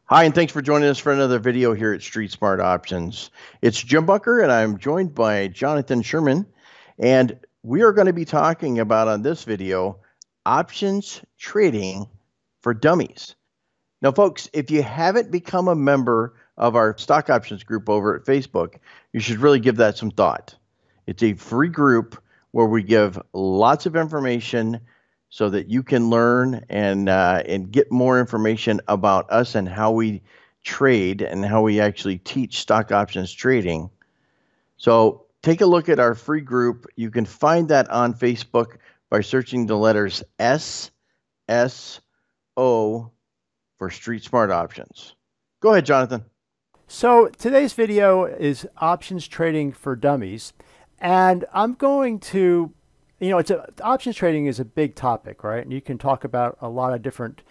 Hi, and thanks for joining us for another video here at Street Smart Options. It's Jim Bunker, and I'm joined by Jonathan Sherman, and we are going to be talking about on this video options trading for dummies. Now, folks, if you haven't become a member of our stock options group over at Facebook, you should really give that some thought. It's a free group where we give lots of information so that you can learn and get more information about us and how we trade and how we actually teach stock options trading. So take a look at our free group. You can find that on Facebook by searching the letters SSO for Street Smart Options. Go ahead, Jonathan. So today's video is options trading for dummies, and I'm going to, options trading is a big topic, right? And you can talk about a lot of different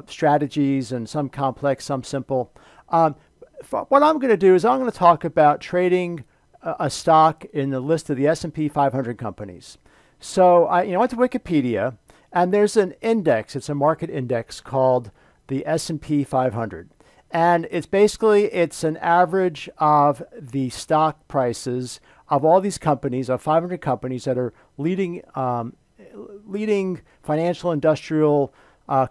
strategies, and some complex, some simple. What I'm going to do is I'm going to talk about trading a stock in the list of the S&P 500 companies. So I went to Wikipedia, and there's an index. It's a market index called the S&P 500. And it's an average of the stock prices of all these companies, of 500 companies that are leading financial, industrial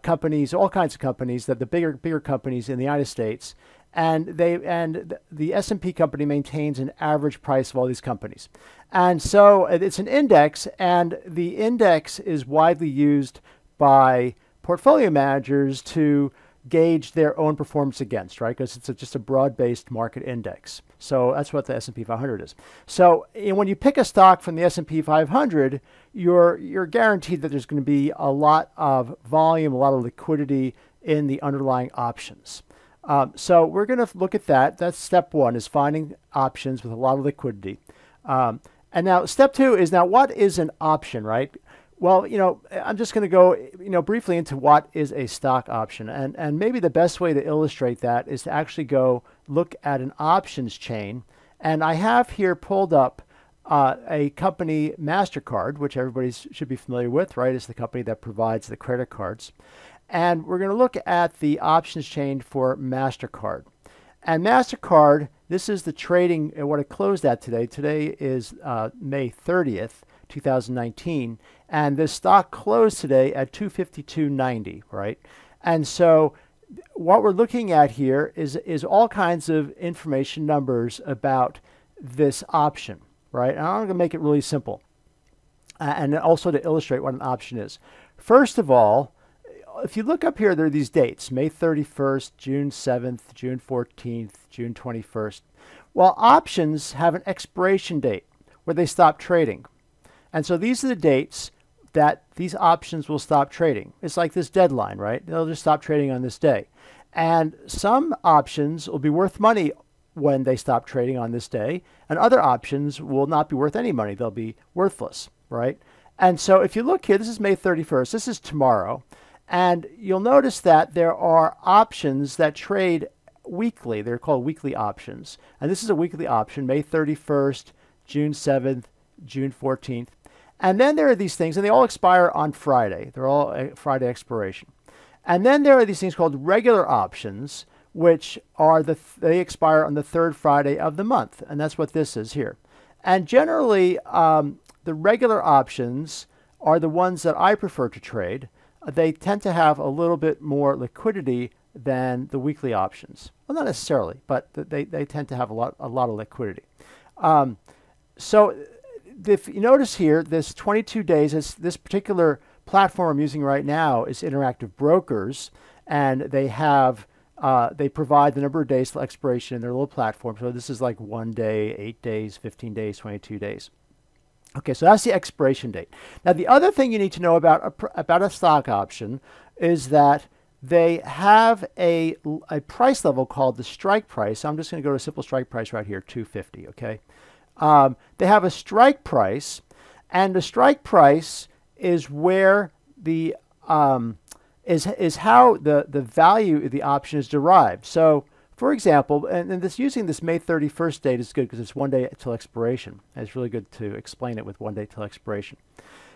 companies, all kinds of companies, that the bigger companies in the United States. And the S&P company maintains an average price of all these companies. And so it's an index, and the index is widely used by portfolio managers to gauge their own performance against, right? Because it's just a broad-based market index. So that's what the S&P 500 is. So when you pick a stock from the S&P 500, you're guaranteed that there's going to be a lot of volume, a lot of liquidity in the underlying options. So we're going to look at that. That's step one, is finding options with a lot of liquidity. And now step two is, now what is an option, right? Well, I'm just going to go, briefly into what is a stock option. And maybe the best way to illustrate that is to actually go look at an options chain. And I have here pulled up a company, Mastercard, which everybody should be familiar with, right? It's the company that provides the credit cards. And we're going to look at the options chain for Mastercard. And Mastercard, this is the trading, what it closed at today. Today is May 30th. 2019, and this stock closed today at 252.90, right? And so what we're looking at here is all kinds of information, numbers about this option, right? And I'm going to make it really simple, and also to illustrate what an option is. First of all, if you look up here, there are these dates: May 31st, June 7th, June 14th, June 21st. Well, options have an expiration date where they stop trading. And so these are the dates that these options will stop trading. It's like this deadline, right? They'll just stop trading on this day. And some options will be worth money when they stop trading on this day, and other options will not be worth any money. They'll be worthless, right? And so if you look here, this is May 31st. This is tomorrow. And you'll notice that there are options that trade weekly. They're called weekly options. And this is a weekly option, May 31st, June 7th, June 14th. And then there are these things, and they all expire on Friday. They're all a Friday expiration. And then there are these things called regular options, which are they expire on the third Friday of the month. And that's what this is here. And generally, the regular options are the ones that I prefer to trade. They tend to have a little bit more liquidity than the weekly options. Well, not necessarily, but they tend to have a lot of liquidity. So if you notice here, this 22 days, this particular platform I'm using right now is Interactive Brokers, and they provide the number of days till expiration in their little platform. So this is like 1 day, 8 days, 15 days, 22 days. Okay, so that's the expiration date. Now, the other thing you need to know about a stock option is that they have a price level called the strike price. I'm just going to go to a simple strike price right here, 250, okay? They have a strike price, and the strike price is where the is how the value of the option is derived. So, for example, and using this May 31st date is good because it's 1 day till expiration. And it's really good to explain it with 1 day till expiration.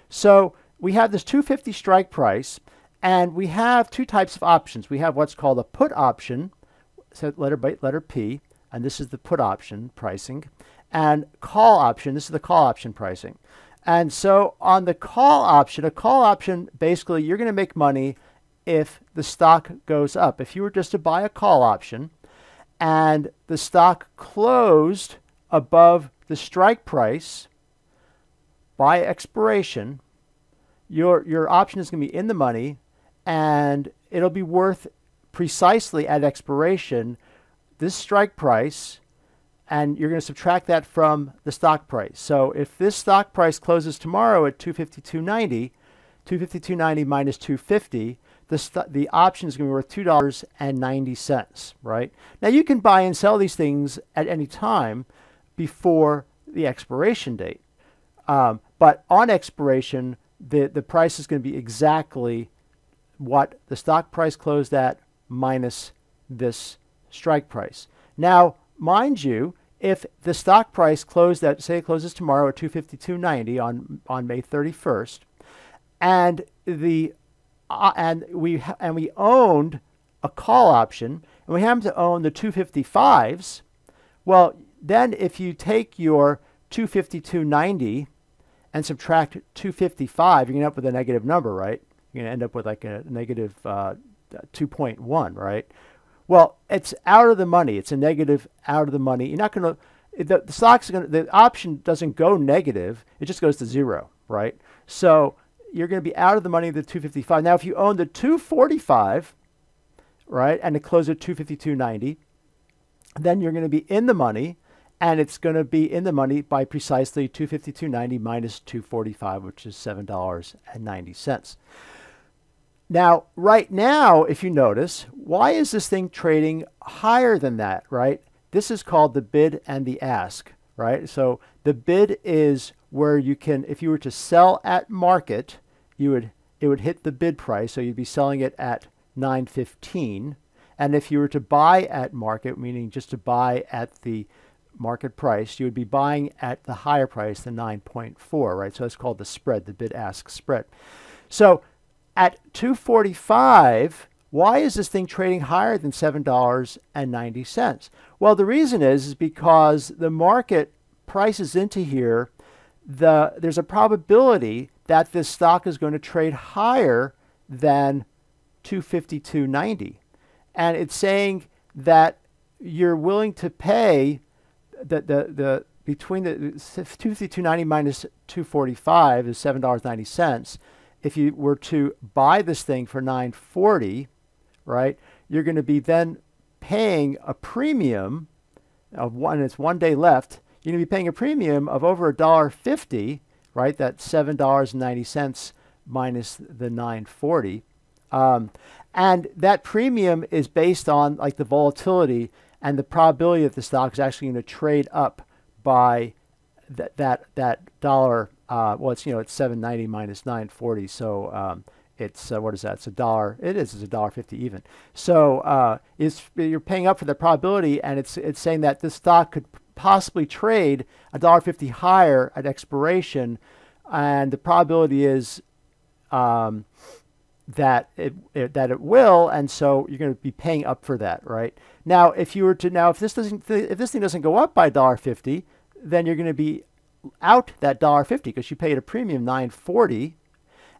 So we have this 250 strike price, And we have two types of options. We have what's called a put option, so letter P, and this is the put option pricing, and call option, this is the call option pricing. And so on the call option, a call option, basically you're going to make money if the stock goes up. If you were just to buy a call option and the stock closed above the strike price by expiration, your option is going to be in the money, and it'll be worth precisely at expiration this strike price, and you're going to subtract that from the stock price. So if this stock price closes tomorrow at 252.90, 252.90 minus 250, the option is going to be worth $2.90, right? Now you can buy and sell these things at any time before the expiration date. But on expiration, the price is going to be exactly what the stock price closed at minus this strike price. Now, mind you, if the stock price closed at, say it closes tomorrow at 252.90 on May 31st, and we owned a call option, and we happen to own the 255s, well, then if you take your 252.90 and subtract 255, you're going to end up with a negative number, right? You're going to end up with like a negative 2.1, right? Well, it's out of the money. It's a negative out of the money. You're not going to, the stock's going to, the option doesn't go negative. It just goes to zero, right? So you're going to be out of the money of the 255. Now, if you own the 245, right, and it closed at 252.90, then you're going to be in the money, and it's going to be in the money by precisely 252.90 minus 245, which is $7.90. Now, right now, if you notice, why is this thing trading higher than that, right? This is called the bid and the ask, right? So the bid is where you can, if you were to sell at market, it would hit the bid price, so you'd be selling it at 9.15. And if you were to buy at market, meaning just to buy at the market price, you would be buying at the higher price, the 9.4, right? So it's called the spread, the bid-ask spread. So at 245, why is this thing trading higher than $7.90? Well, the reason is because the market prices into here, there's a probability that this stock is going to trade higher than 252.90. And it's saying that you're willing to pay between the 252.90 minus 245 is $7.90. If you were to buy this thing for $9.40, right, you're going to be then paying a premium of one. It's 1 day left. You're going to be paying a premium of over $1.50, right? That's $7.90 minus the $9.40. And that premium is based on like the volatility and the probability that the stock is actually going to trade up by that dollar. Well, it's it's $7.90 minus $9.40, so it's what is that? It's $1. It's $1.50 even. So you're paying up for the probability, and it's saying that this stock could possibly trade $1.50 higher at expiration, and the probability is that it will, and so you're going to be paying up for that, right? Now, if this thing doesn't go up by $1.50, then you're going to be out that $1.50 because you paid a premium $9.40,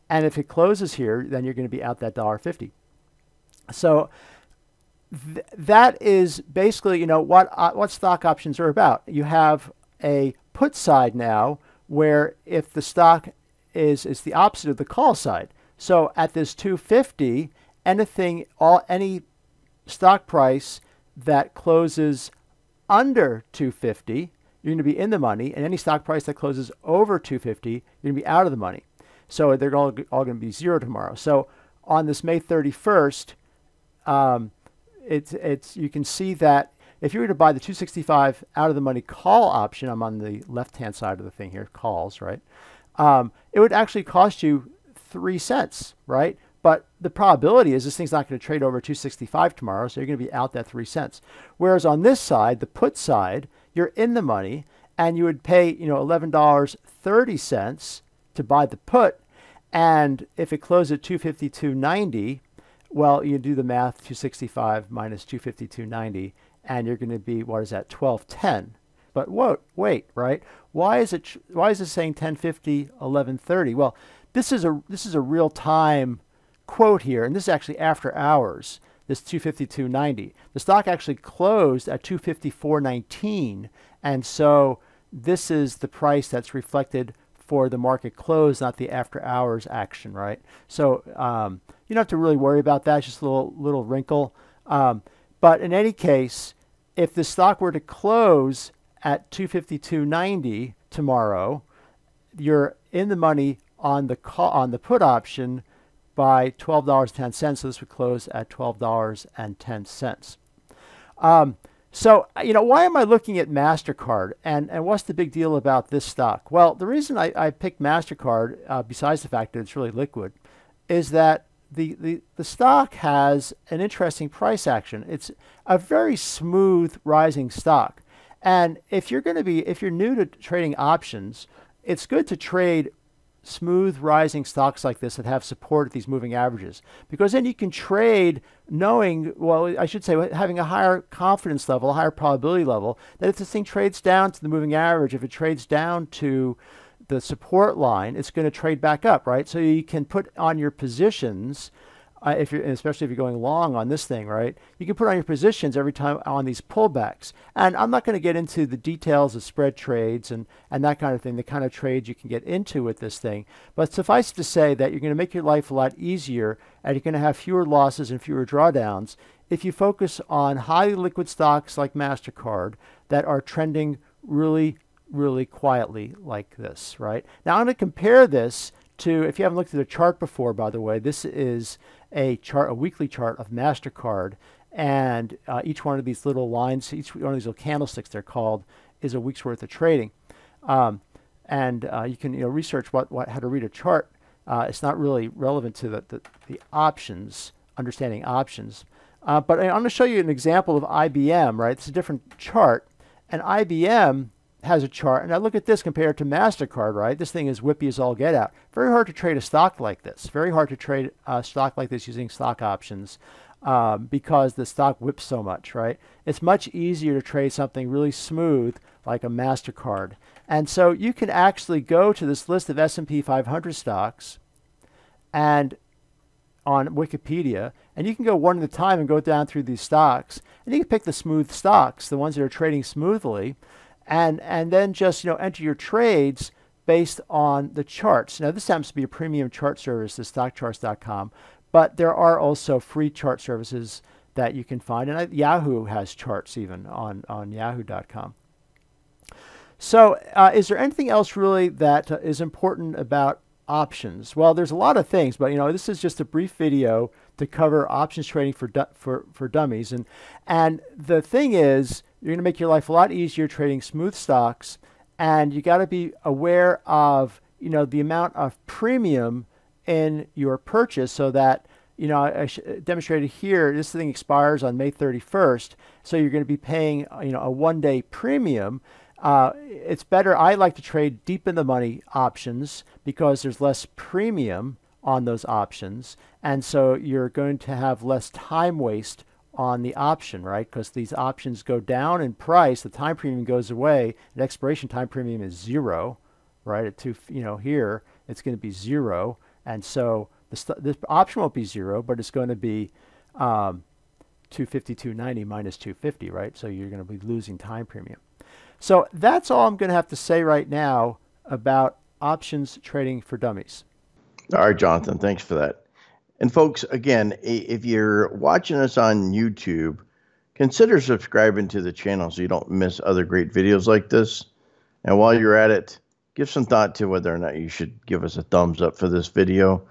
and if it closes here, then you're going to be out that $1.50. So that is basically what stock options are about. You have a put side now where if the stock is the opposite of the call side. So at this 250, any stock price that closes under 250, you're going to be in the money, and any stock price that closes over 250, you're going to be out of the money. So they're all going to be zero tomorrow. So on this May 31st, you can see that if you were to buy the 265 out of the money call option, I'm on the left-hand side of the thing here, calls, right? It would actually cost you 3 cents, right? But the probability is this thing's not going to trade over 265 tomorrow, so you're going to be out that 3 cents. Whereas on this side, the put side, you're in the money, and you would pay $11.30 to buy the put, And if it closed at 252.90, well, you do the math, 265 minus 252.90, and you're going to be, what is that, 1210. But wait, right? Why is it saying 1050, 1130? Well, this is a real time quote here, and this is actually after hours. This 252.90. The stock actually closed at 254.19, and so this is the price that's reflected for the market close, not the after hours action, right? So you don't have to really worry about that. It's just a little wrinkle. But in any case, if the stock were to close at 252.90 tomorrow, you're in the money on the put option by $12.10. So this would close at $12.10. So, why am I looking at Mastercard, and what's the big deal about this stock? Well, the reason I picked Mastercard, besides the fact that it's really liquid, is that the stock has an interesting price action. It's a very smooth rising stock. And if you're new to trading options, it's good to trade smooth rising stocks like this that have support at these moving averages, because then you can trade knowing, well, I should say, having a higher confidence level, a higher probability level, that if this thing trades down to the moving average, if it trades down to the support line, it's going to trade back up, right? So you can put on your positions, especially if you're going long on this thing, right? You can put on your positions every time on these pullbacks. And I'm not going to get into the details of spread trades and that kind of thing, the kind of trades you can get into with this thing. But suffice to say that you're going to make your life a lot easier, and you're going to have fewer losses and fewer drawdowns if you focus on highly liquid stocks like Mastercard that are trending really, really quietly like this, right? Now I'm going to compare this to, if you haven't looked at a chart before, by the way, this is a weekly chart of Mastercard, and each one of these little lines, each one of these little candlesticks, they're called, is a week's worth of trading. You can research how to read a chart. It's not really relevant to the options, understanding options. But I'm going to show you an example of IBM, right? It's a different chart, and IBM has a chart, and I look at this compared to Mastercard, right? This thing is whippy as all get out. Very hard to trade a stock like this. Very hard to trade a stock like this using stock options because the stock whips so much, right? It's much easier to trade something really smooth like a Mastercard. And so you can actually go to this list of S&P 500 stocks and on Wikipedia, and you can go one at a time and go down through these stocks, and you can pick the smooth stocks, the ones that are trading smoothly, and then just enter your trades based on the charts. Now this happens to be a premium chart service, the stockcharts.com, but there are also free chart services that you can find, and Yahoo has charts even on yahoo.com. So is there anything else really that is important about options? Well, there's a lot of things, but this is just a brief video to cover options trading for dummies, and the thing is, you're going to make your life a lot easier trading smooth stocks, and you got to be aware of the amount of premium in your purchase, so that I demonstrated here, this thing expires on May 31st, so you're going to be paying a one-day premium. It's better, I like to trade deep in the money options because there's less premium on those options, and so you're going to have less time waste on the option, right? Because these options go down in price, the time premium goes away, and expiration time premium is 0, right? At here it's going to be 0, and so this option won't be 0, but it's going to be 252.90 minus 250, right? So you're going to be losing time premium. So that's all I'm going to have to say right now about options trading for dummies. All right, Jonathan, thanks for that. And folks, again, if you're watching us on YouTube, consider subscribing to the channel so you don't miss other great videos like this. And while you're at it, give some thought to whether or not you should give us a thumbs up for this video.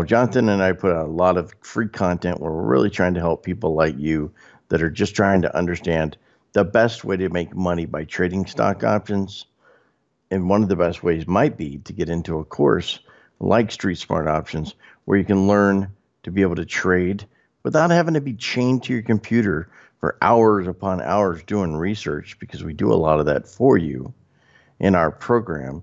Jonathan and I put out a lot of free content where we're really trying to help people like you that are just trying to understand the best way to make money by trading stock options. And one of the best ways might be to get into a course like Street Smart Options, where you can learn to be able to trade without having to be chained to your computer for hours upon hours doing research, because we do a lot of that for you in our program.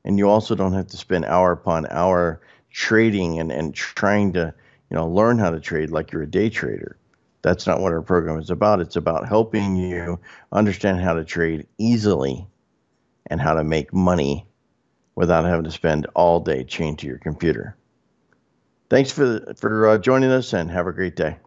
And you also don't have to spend hour upon hour trading and trying to, learn how to trade like you're a day trader. That's not what our program is about. It's about helping you understand how to trade easily and how to make money without having to spend all day chained to your computer. Thanks for joining us, and have a great day.